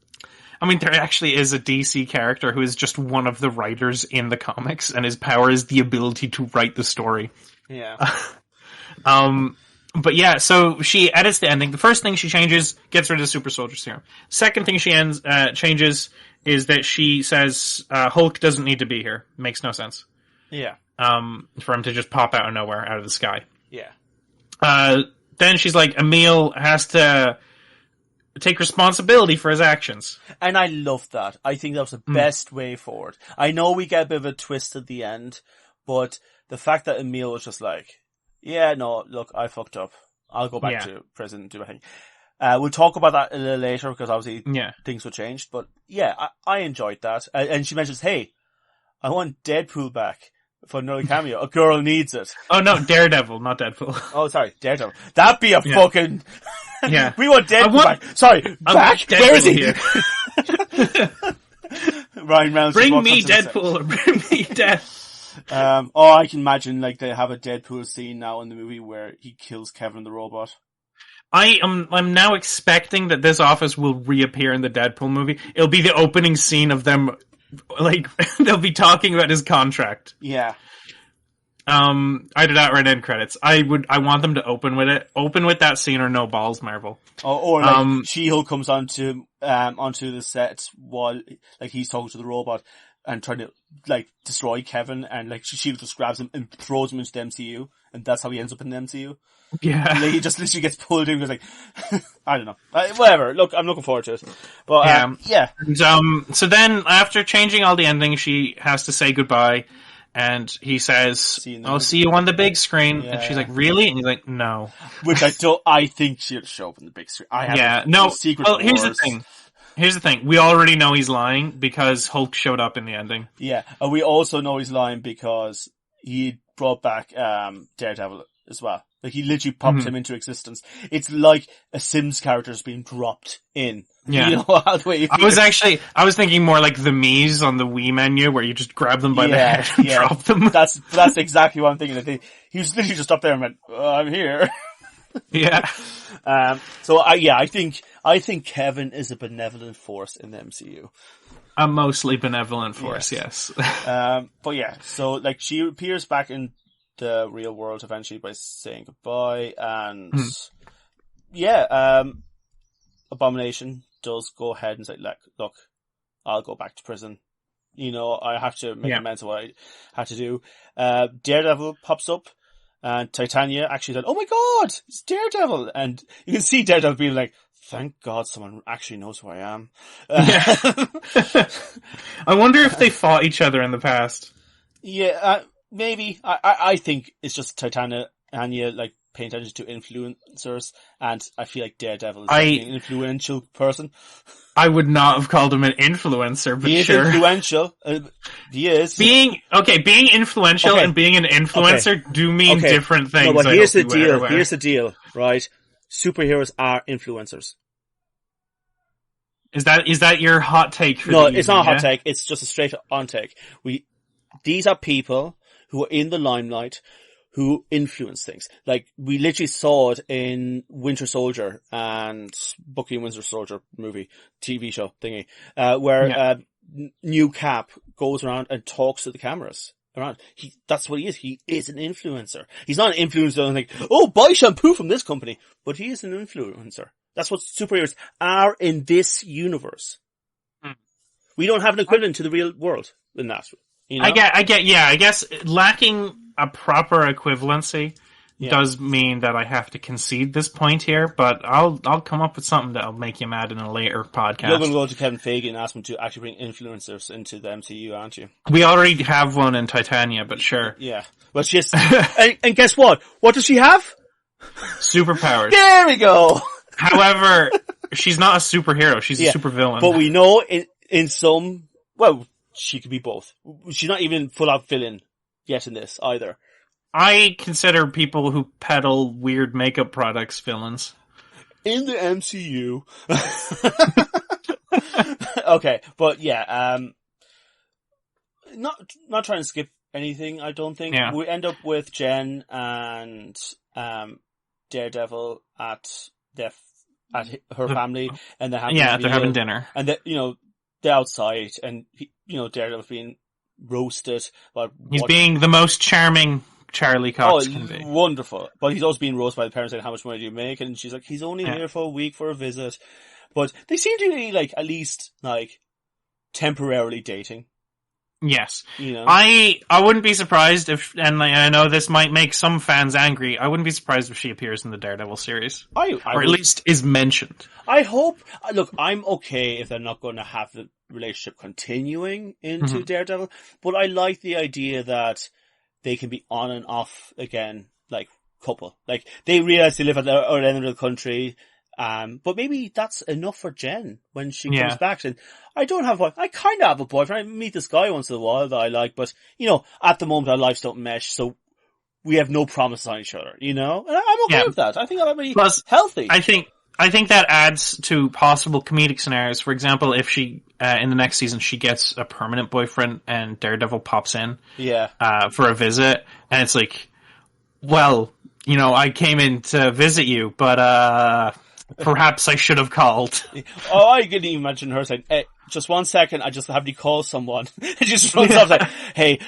mean, there actually is a DC character who is just one of the writers in the comics, and his power is the ability to write the story. Yeah. But yeah, so she edits the ending. The first thing she changes, gets rid of the Super Soldier Serum. Second thing she changes is that she says Hulk doesn't need to be here. Makes no sense. Yeah. For him to just pop out of nowhere, out of the sky. Yeah. Then she's like, Emil has to take responsibility for his actions. And I love that. I think that was the best way forward. I know we get a bit of a twist at the end, but the fact that Emil was just like, yeah, no, look, I fucked up. I'll go back to prison and do my thing. We'll talk about that a little later because obviously things will change. But yeah, I enjoyed that. And she mentions, hey, I want Deadpool back for another cameo. A girl needs it. Oh no, Daredevil, not Deadpool. Oh, sorry, Daredevil. That'd be a fucking... Yeah. We want Deadpool back. Sorry, back? Where is he? Here. Ryan Reynolds. Bring me Deadpool or bring me Death. I can imagine like they have a Deadpool scene now in the movie where he kills Kevin the robot. I'm now expecting that this office will reappear in the Deadpool movie. It'll be the opening scene of them, like, they'll be talking about his contract. Yeah. Either that or an end credits. I want them to open with it. Open with that scene or no balls, Marvel. Or like, She-Hulk comes onto the set while, like, he's talking to the robot and trying to, like, destroy Kevin, and, like, She-Hulk just grabs him and throws him into the MCU, and that's how he ends up in the MCU. Yeah. Like, he just literally gets pulled in, because, like, I don't know. Whatever. Look, I'm looking forward to it. But, yeah. And, so then, after changing all the endings, she has to say goodbye, and he says, I'll see you on the big screen. Yeah. And she's like, really? And he's like, no. Which I think she'll show up on the big screen. Here's the thing. We already know he's lying because Hulk showed up in the ending. Yeah. And we also know he's lying because he brought back Daredevil as well. Like, he literally popped him into existence. It's like a Sims character's being dropped in. Yeah. You know, the way I was thinking more like the Mii's on the Wii menu where you just grab them by the head and drop them. That's exactly what I'm thinking. He was literally just up there and went, I'm here. Yeah. I think Kevin is a benevolent force in the MCU. A mostly benevolent force, yes. But yeah, so like she appears back in the real world eventually by saying goodbye, and Abomination does go ahead and say, look, I'll go back to prison. You know, I have to make amends of what I had to do. Daredevil pops up. And Titania actually said, oh my god, it's Daredevil. And you can see Daredevil being like, thank God someone actually knows who I am. I wonder if they fought each other in the past. Yeah, maybe. I think it's just Titania, like, paying attention to influencers, and I feel like Daredevil is an influential person. I would not have called him an influencer, but he is influential. He is. Being influential and being an influencer do mean different things. No, but here's the deal. Here's the deal, right? Superheroes are influencers. Is that your hot take? No, it's not a hot take. It's just a straight on take. These are people who are in the limelight, who influence things. Like, we literally saw it in Winter Soldier and Bucky and Winter Soldier movie, TV show thingy, where New Cap goes around and talks to the cameras around. That's what he is. He is an influencer. He's not an influencer like, oh, buy shampoo from this company, but he is an influencer. That's what superheroes are in this universe. We don't have an equivalent to the real world in that. You know? I guess lacking a proper equivalency does mean that I have to concede this point here, but I'll come up with something that'll make you mad in a later podcast. You're going to go to Kevin Feige and ask him to actually bring influencers into the MCU, aren't you? We already have one in Titania, but sure. Yeah. Well, she's, and guess what? What does she have? Superpowers. There we go! However, she's not a superhero, she's a supervillain. But we know in some, well, she could be both. She's not even full-out villain yet in this, either. I consider people who peddle weird makeup products villains. In the MCU. Okay, but yeah, not trying to skip anything, I don't think. Yeah. We end up with Jen and Daredevil at her family, and they're having dinner. And they're outside, and Daredevil's being roasted. He's being the most charming Charlie Cox can be. Wonderful. But he's also being roasted by the parents saying, how much money do you make? And she's like, he's only here for a week for a visit. But they seem to be at least temporarily dating. Yes. You know? I wouldn't be surprised if, and I know this might make some fans angry, I wouldn't be surprised if she appears in the Daredevil series. Or at least is mentioned. I hope, look, I'm okay if they're not going to have the relationship continuing into Daredevil, but I like the idea that they can be on and off again, couple. They realize they live at the other end of the country, but maybe that's enough for Jen when she comes back. And I kind of have a boyfriend. I meet this guy once in a while that I like, but, at the moment our lives don't mesh, so we have no promise on each other, And I'm okay with that. I think that'll be healthy. I think that adds to possible comedic scenarios. For example, if she, in the next season, she gets a permanent boyfriend and Daredevil pops in. For a visit. And it's like, well, I came in to visit you, but, perhaps I should have called. Oh, I can imagine her saying, hey, just 1 second, I just have to call someone. And she just runs off hey,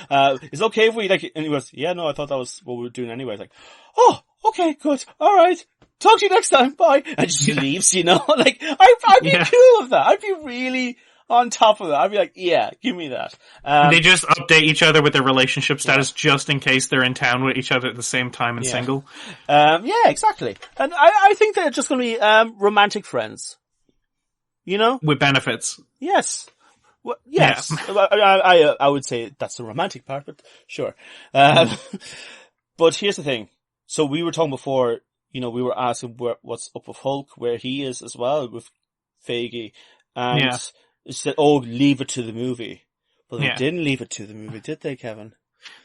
is it okay if we, and he goes, yeah, no, I thought that was what we were doing anyway. It's oh, okay, good, alright. Talk to you next time, bye. And she leaves, I'd be cool with that. I'd be really on top of that. I'd be like, yeah, give me that. They just update each other with their relationship status just in case they're in town with each other at the same time and single. Yeah, exactly. And I think they're just going to be romantic friends. With benefits. Yes. Well, yes. Yeah. I would say that's the romantic part, but sure. But here's the thing. So we were talking before, we were asking what's up with Hulk, where he is as well with Feige. And it said, oh, leave it to the movie. But they didn't leave it to the movie, did they, Kevin?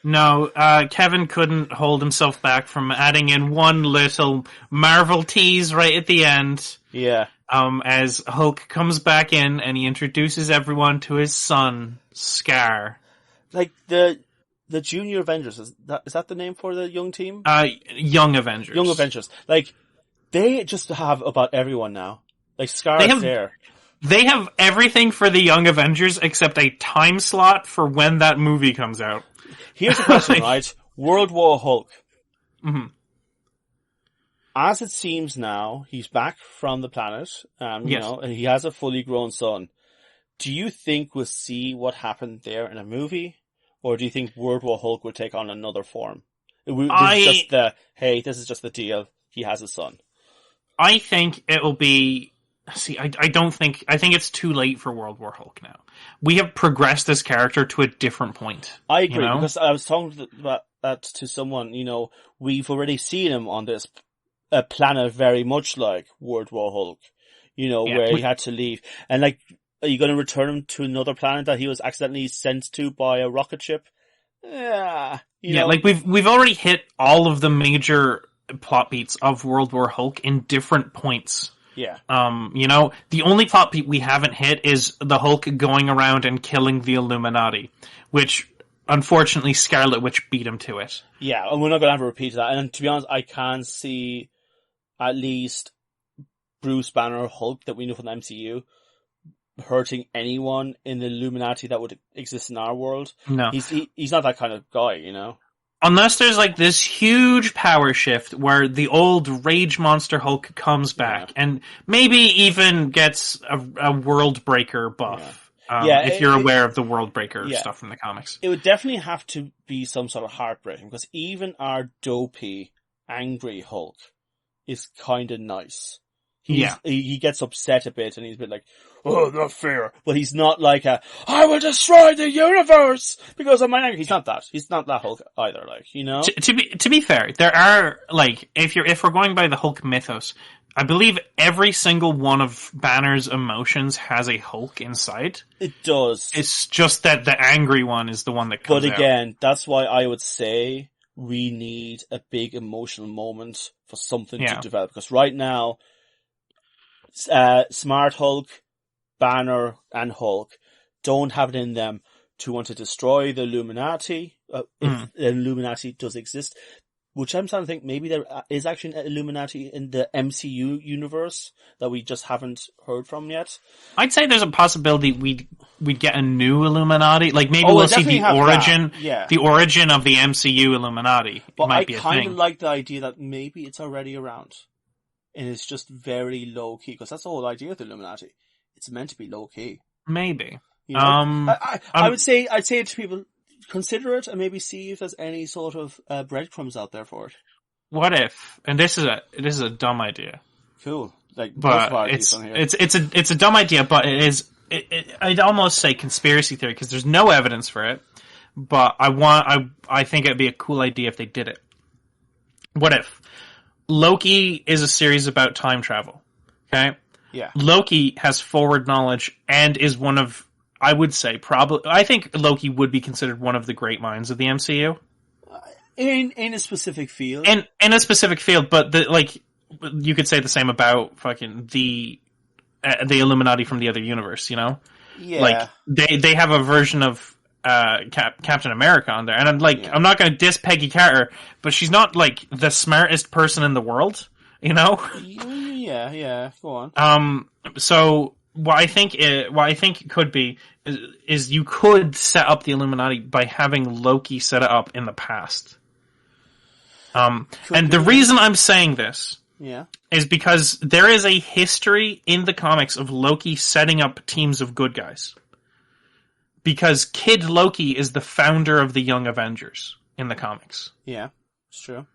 No, Kevin couldn't hold himself back from adding in one little Marvel tease right at the end. Yeah. As Hulk comes back in and he introduces everyone to his son, Scar. The Junior Avengers, is that the name for the young team? Young Avengers. Young Avengers. They just have about everyone now. Scar's there. They have everything for the Young Avengers except a time slot for when that movie comes out. Here's the question, right? World War Hulk. Mm-hmm. As it seems now, he's back from the planet, and he has a fully grown son. Do you think we'll see what happened there in a movie? Or do you think World War Hulk will take on another form? This is just the deal. He has a son. I think it will be... See, I think it's too late for World War Hulk now. We have progressed this character to a different point. I agree, because I was talking about that to someone, we've already seen him on this planet very much like World War Hulk, where he had to leave. And are you going to return him to another planet that he was accidentally sent to by a rocket ship? Yeah. We've already hit all of the major plot beats of World War Hulk in different points. Yeah. The only plot beat we haven't hit is the Hulk going around and killing the Illuminati, which unfortunately Scarlet Witch beat him to it. Yeah, and we're not going to have a repeat of that. And to be honest, I can see at least Bruce Banner Hulk that we know from the MCU hurting anyone in the Illuminati that would exist in our world. No. He's not that kind of guy, you know? Unless there's like this huge power shift where the old Rage Monster Hulk comes back and maybe even gets a World Breaker buff. If you're aware of the World Breaker stuff from the comics. It would definitely have to be some sort of heartbreaking, because even our dopey, angry Hulk is kind of nice. He gets upset a bit and he's a bit like, oh, not fair. But he's not like I will destroy the universe because I'm angry. He's not that. He's not that Hulk either, like, you know? To be fair, there are, like, if we're going by the Hulk mythos, I believe every single one of Banner's emotions has a Hulk inside. It does. It's just that the angry one is the one that comes out. But again, that's why I would say we need a big emotional moment for something to develop. Because right now, Smart Hulk, Banner, and Hulk don't have it in them to want to destroy the Illuminati, if the Illuminati does exist. Which I'm starting to think maybe there is actually an Illuminati in the MCU universe that we just haven't heard from yet. I'd say there's a possibility we'd get a new Illuminati. Like maybe we'll see the origin of the MCU Illuminati. But might I be a kind thing. of like the idea that maybe it's already around. And it's just very low key, because that's the whole idea of the Illuminati. It's meant to be low key. Maybe. You know? I'd say to people, consider it and maybe see if there's any sort of breadcrumbs out there for it. What if? And this is a dumb idea. Cool. Like, but it's a dumb idea, but I'd almost say conspiracy theory, because there's no evidence for it. But I think it'd be a cool idea if they did it. What if Loki is a series about time travel? Okay. Yeah. Loki has forward knowledge and is one of, I would say, I think Loki would be considered one of the great minds of the MCU. In a specific field. In a specific field, but you could say the same about fucking the Illuminati from the other universe, you know? Yeah. Like, they have a version of Captain America on there, and I'm not going to diss Peggy Carter, but she's not like the smartest person in the world, you know? Yeah, go on. So what I think could be is you could set up the Illuminati by having Loki set it up in the past. And the reason I'm saying this is because there is a history in the comics of Loki setting up teams of good guys. Because Kid Loki is the founder of the Young Avengers in the comics. Yeah, it's true.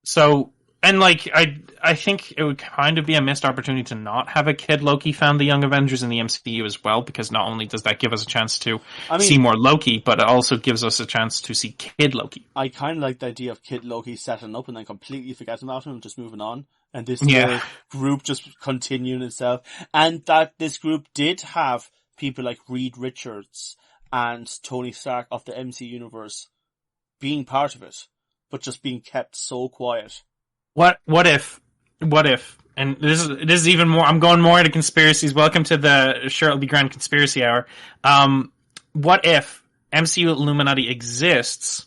So, and like, I think it would kind of be a missed opportunity to not have a Kid Loki found the Young Avengers in the MCU as well, because not only does that give us a chance to see more Loki, but it also gives us a chance to see Kid Loki. I kind of like the idea of Kid Loki setting up and then completely forgetting about him and just moving on. And this group just continuing itself. And that this group did have people like Reed Richards and Tony Stark of the MC universe being part of it, but just being kept so quiet. What if, and this is even more, I'm going more into conspiracies. Welcome to the Sure It'll Be Grand Conspiracy Hour. What if MCU Illuminati exists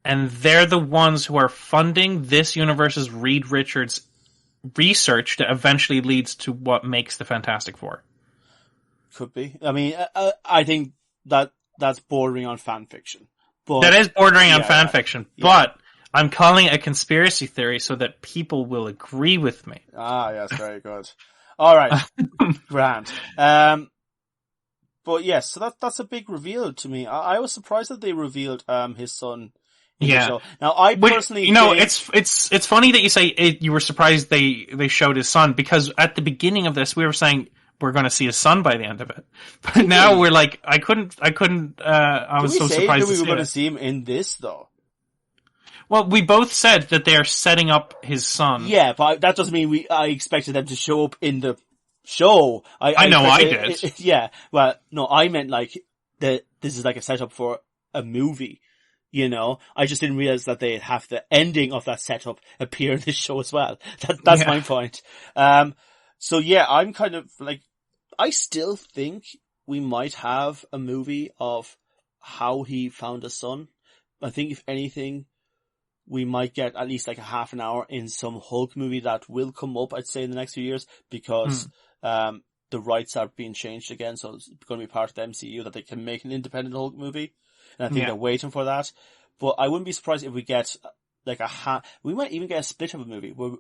and they're the ones who are funding this universe's Reed Richards research that eventually leads to what makes the Fantastic Four? Could be. I mean, I think that's bordering on fan fiction. But that is bordering on fan fiction, but I'm calling it a conspiracy theory so that people will agree with me. Ah, yes, very good. All right, grand. But yes, so that's a big reveal to me. I was surprised that they revealed his son. In the show. Now, I personally, it's funny that you say you were surprised they showed his son, because at the beginning of this we were saying we're going to see his son by the end of it, but now we're like, I was so surprised we were going to see him in this though. Well, we both said that they are setting up his son. Yeah, but that doesn't mean I expected them to show up in the show. I know I did. Yeah, well, no, I meant like this is like a setup for a movie. You know, I just didn't realize that they'd have the ending of that setup appear in this show as well. That's my point. So yeah, I'm kind of like, I still think we might have a movie of how he found a son. I think if anything, we might get at least like a half an hour in some Hulk movie that will come up, I'd say, in the next few years, because the rights are being changed again, so it's going to be part of the MCU that they can make an independent Hulk movie, and I think they're waiting for that. But I wouldn't be surprised if we get like we might even get a split of a movie where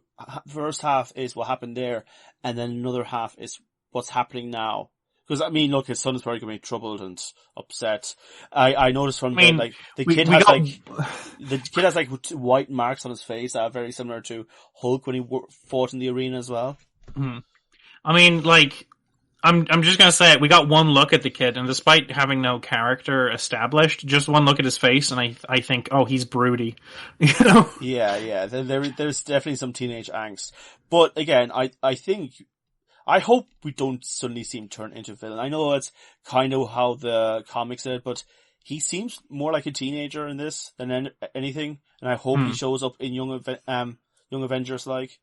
first half is what happened there, and then another half is what's happening now. Because, I mean, look, his son is probably going to be troubled and upset. I noticed from the kid has like white marks on his face that are very similar to Hulk when he fought in the arena as well. I mean, like, I'm just going to say it. We got one look at the kid, and despite having no character established, just one look at his face, and I think, oh, he's broody. You know? Yeah. There's definitely some teenage angst. But again, I hope we don't suddenly see him turn into a villain. I know it's kind of how the comics did, but he seems more like a teenager in this than anything, and I hope he shows up in Young Avengers, like,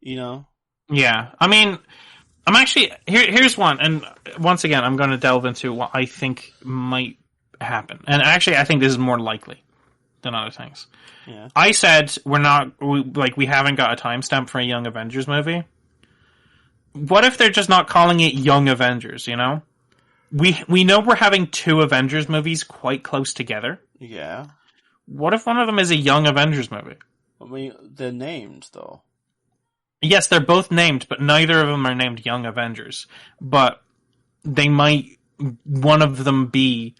you know? Yeah. I mean, I'm actually... Here's one, and once again, I'm going to delve into what I think might happen. And actually, I think this is more likely than other things. Yeah. I said we haven't got a timestamp for a Young Avengers movie. What if they're just not calling it Young Avengers, you know? We know we're having 2 Avengers movies quite close together. Yeah. What if one of them is a Young Avengers movie? I mean, they're named, though. Yes, they're both named, but neither of them are named Young Avengers. But they might, one of them be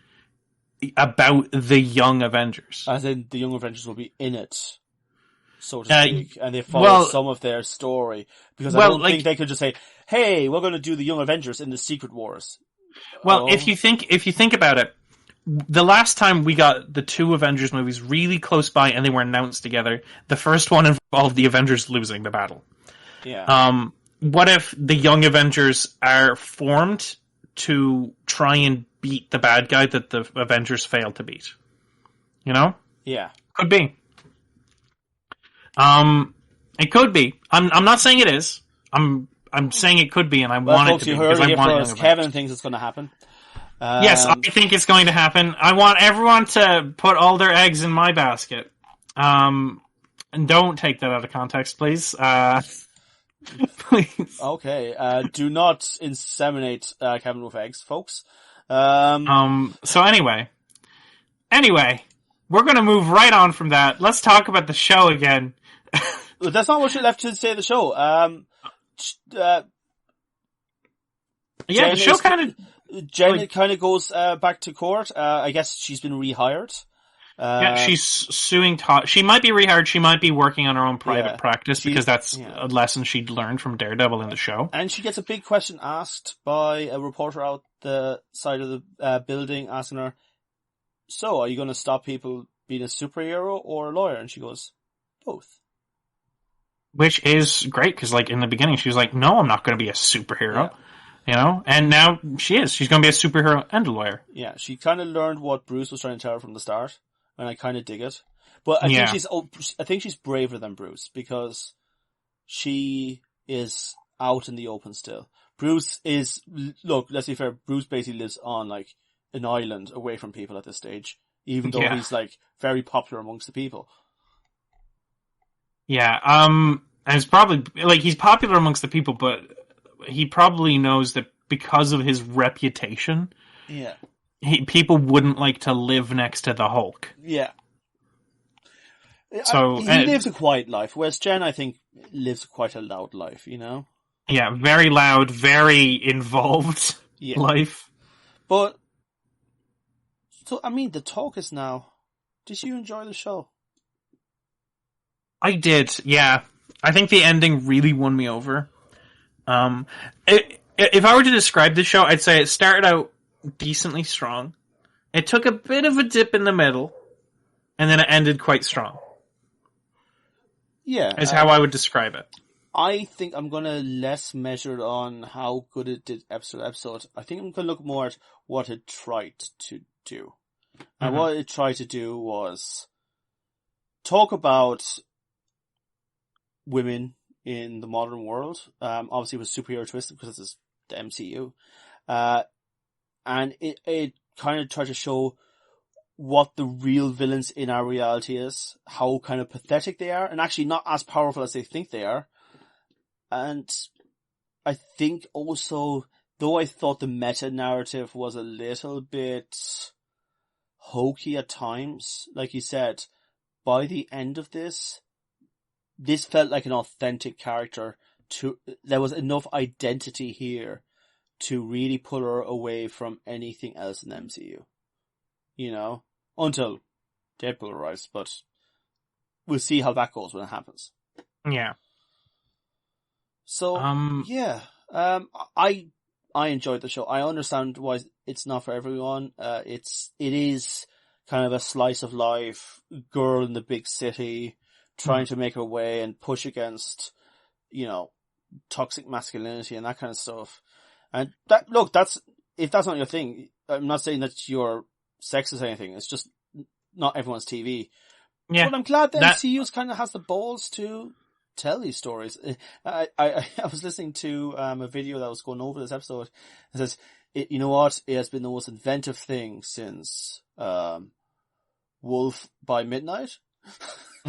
about the Young Avengers. As in, the Young Avengers will be in it, so to speak, and they follow some of their story. Because I don't think they could just say, hey, we're going to do the Young Avengers in the Secret Wars. Well, if you think about it, the last time we got the 2 Avengers movies really close by and they were announced together, the first one involved the Avengers losing the battle. Yeah. What if the Young Avengers are formed to try and beat the bad guy that the Avengers failed to beat? You know? Yeah. Could be. It could be. I'm not saying it is. I'm saying it could be, and I want folks, it to be. You heard it first. Kevin thinks it's going to happen. Yes, I think it's going to happen. I want everyone to put all their eggs in my basket. And don't take that out of context, please. Please. Okay. Do not inseminate Kevin with eggs, folks. So anyway, we're going to move right on from that. Let's talk about the show again. That's not what you left to say the show. The show Jen kind of goes back to court. I guess she's been rehired. She's suing Todd. She might be rehired. She might be working on her own private practice because that's a lesson she'd learned from Daredevil in the show. And she gets a big question asked by a reporter out the side of the building, asking her, so, are you going to stop people being a superhero or a lawyer? And she goes, both. Which is great, because like in the beginning she was like, no, I'm not going to be a superhero. You know? And now she is. She's going to be a superhero and a lawyer. Yeah, she kind of learned what Bruce was trying to tell her from the start, and I kind of dig it. But I think she's braver than Bruce, because she is out in the open still. Bruce is, look, let's be fair, Bruce basically lives on like an island away from people at this stage, even though he's like very popular amongst the people. Yeah, and it's probably like he's popular amongst the people, but he probably knows that because of his reputation, people wouldn't like to live next to the Hulk. Yeah. So he lives a quiet life, whereas Jen, I think, lives quite a loud life, you know? Yeah, very loud, very involved life. But, so, I mean, the talk is now, did you enjoy the show? I did, yeah. I think the ending really won me over. If I were to describe the show, I'd say it started out decently strong. It took a bit of a dip in the middle, and then it ended quite strong. Yeah. Is how I would describe it. I think I'm going to less measure on how good it did episode to episode. I think I'm going to look more at what it tried to do. And what it tried to do was talk about women in the modern world. Obviously with superhero twist because it's the MCU. And it kind of try to show what the real villains in our reality is, how kind of pathetic they are, and actually not as powerful as they think they are. And I think also, though I thought the meta-narrative was a little bit hokey at times, like you said, by the end of this felt like an authentic character. There was enough identity here to really pull her away from anything else in the MCU. You know? Until Deadpool arrives, but we'll see how that goes when it happens. Yeah. So, I enjoyed the show. I understand why it's not for everyone. It is kind of a slice of life, girl in the big city, trying to make her way and push against, toxic masculinity and that kind of stuff. And if that's not your thing, I'm not saying that you're sexist or anything. It's just not everyone's TV. Yeah. But I'm glad the MCU kind of has the balls to tell these stories. I was listening to a video that was going over this episode. It says, you know what? It has been the most inventive thing since Wolf by Midnight.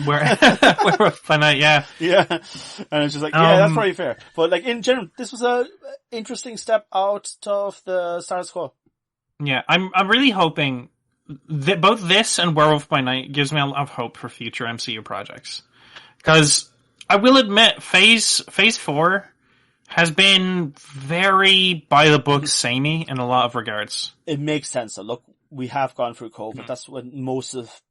Werewolf by Night, yeah. Yeah. And it's just like, yeah, that's probably fair. But like in general, this was a interesting step out of the status quo. Yeah, I'm really hoping that both this and Werewolf by Night gives me a lot of hope for future MCU projects. Because I will admit, Phase 4 has been very by the book samey in a lot of regards. It makes sense. So look, we have gone through COVID. That's what most of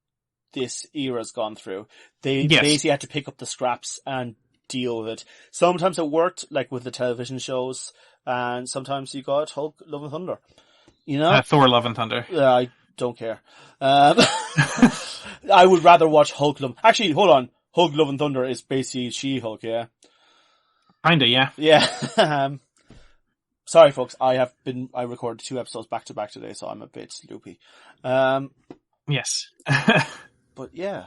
this era's gone through. They basically had to pick up the scraps and deal with it. Sometimes it worked, like with the television shows, and sometimes you got Hulk, Love and Thunder. Thor, Love and Thunder. I don't care. I would rather watch Hulk, Love... Actually, hold on. Hulk, Love and Thunder is basically She-Hulk, yeah? Kinda, yeah. Yeah. Sorry, folks. I recorded 2 episodes back to back today, so I'm a bit loopy. Yes. But yeah.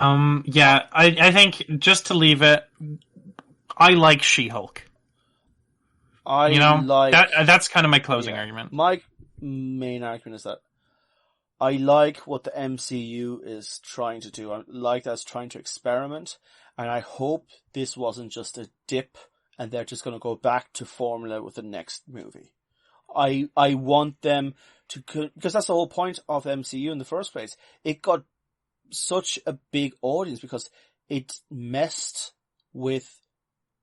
I think, just to leave it, I like She-Hulk. That's kind of my closing argument. My main argument is that I like what the MCU is trying to do. I like that it's trying to experiment, and I hope this wasn't just a dip and they're just going to go back to formula with the next movie. I want them to, because that's the whole point of the MCU in the first place. It got such a big audience because it messed with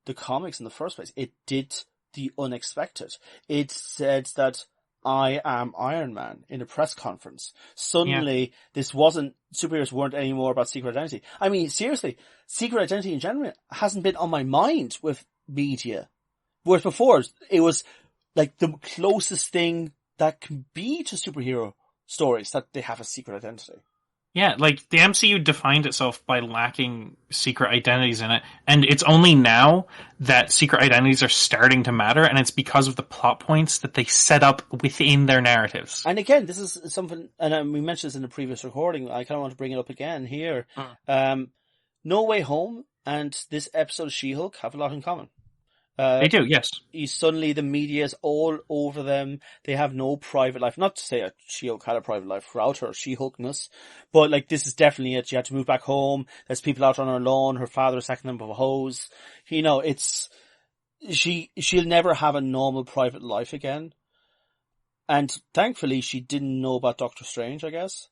the comics in the first place. It did the unexpected. It said that I am Iron Man in a press conference. Suddenly, this wasn't, superheroes weren't anymore about secret identity. I mean, seriously, secret identity in general hasn't been on my mind with media. Whereas before, it was like the closest thing that can be to superhero stories, that they have a secret identity. Yeah, like the MCU defined itself by lacking secret identities in it, and it's only now that secret identities are starting to matter, and it's because of the plot points that they set up within their narratives. And again, this is something, and we mentioned this in the previous recording, I kind of want to bring it up again here. No Way Home and this episode of She-Hulk have a lot in common. They do, yes. Suddenly the media is all over them. They have no private life. Not to say that She-Hulk had a private life throughout her She-Hulkness, but like this is definitely it. She had to move back home. There's people out on her lawn. Her father is sacking them with a hose. She'll never have a normal private life again. And thankfully she didn't know about Doctor Strange, I guess.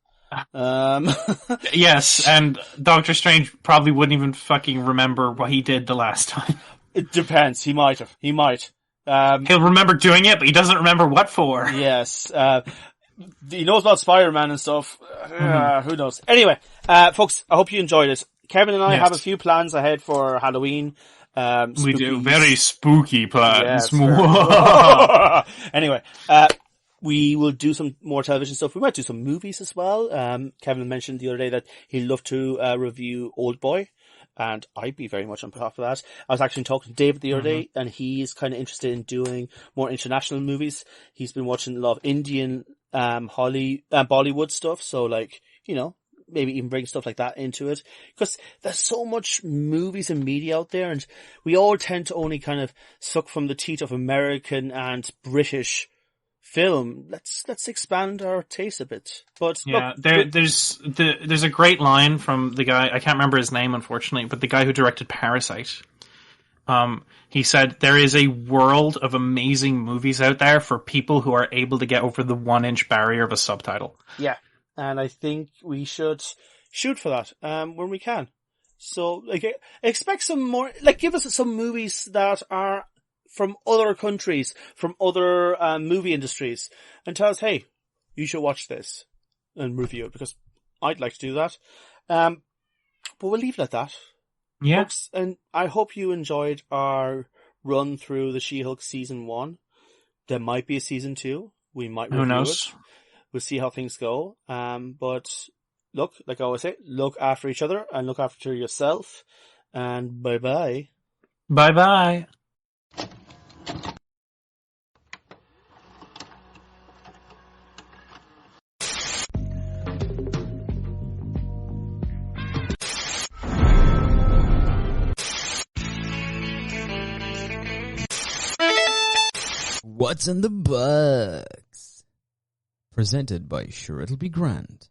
Yes, and Doctor Strange probably wouldn't even fucking remember what he did the last time. It depends. He might have. He might. He'll remember doing it, but he doesn't remember what for. Yes. He knows about Spider-Man and stuff. Who knows? Anyway, folks, I hope you enjoyed it. Kevin and I have a few plans ahead for Halloween. We do very spooky plans. Yes, anyway, we will do some more television stuff. We might do some movies as well. Kevin mentioned the other day that he'd love to review Old Boy. And I'd be very much on top of that. I was actually talking to David the other day, and he's kind of interested in doing more international movies. He's been watching a lot of Indian, Bollywood stuff. So like, maybe even bring stuff like that into it. Because there's so much movies and media out there, and we all tend to only kind of suck from the teat of American and British film, let's expand our taste a bit. But yeah, look, there's a great line from the guy, I can't remember his name unfortunately, but the guy who directed Parasite. He said there is a world of amazing movies out there for people who are able to get over the 1-inch barrier of a subtitle. Yeah, and I think we should shoot for that when we can. So, like, expect some more. Like, give us some movies that are from other countries, from other movie industries, and tell us, hey, you should watch this and review it, because I'd like to do that. But we'll leave it at that. Yeah. Folks, and I hope you enjoyed our run through the She-Hulk season 1. There might be a season 2. We might review Who knows? it. We'll see how things go. But look, like I always say, look after each other and look after yourself. And bye-bye. Bye-bye. What's in the Box? Presented by Sure It'll Be Grand.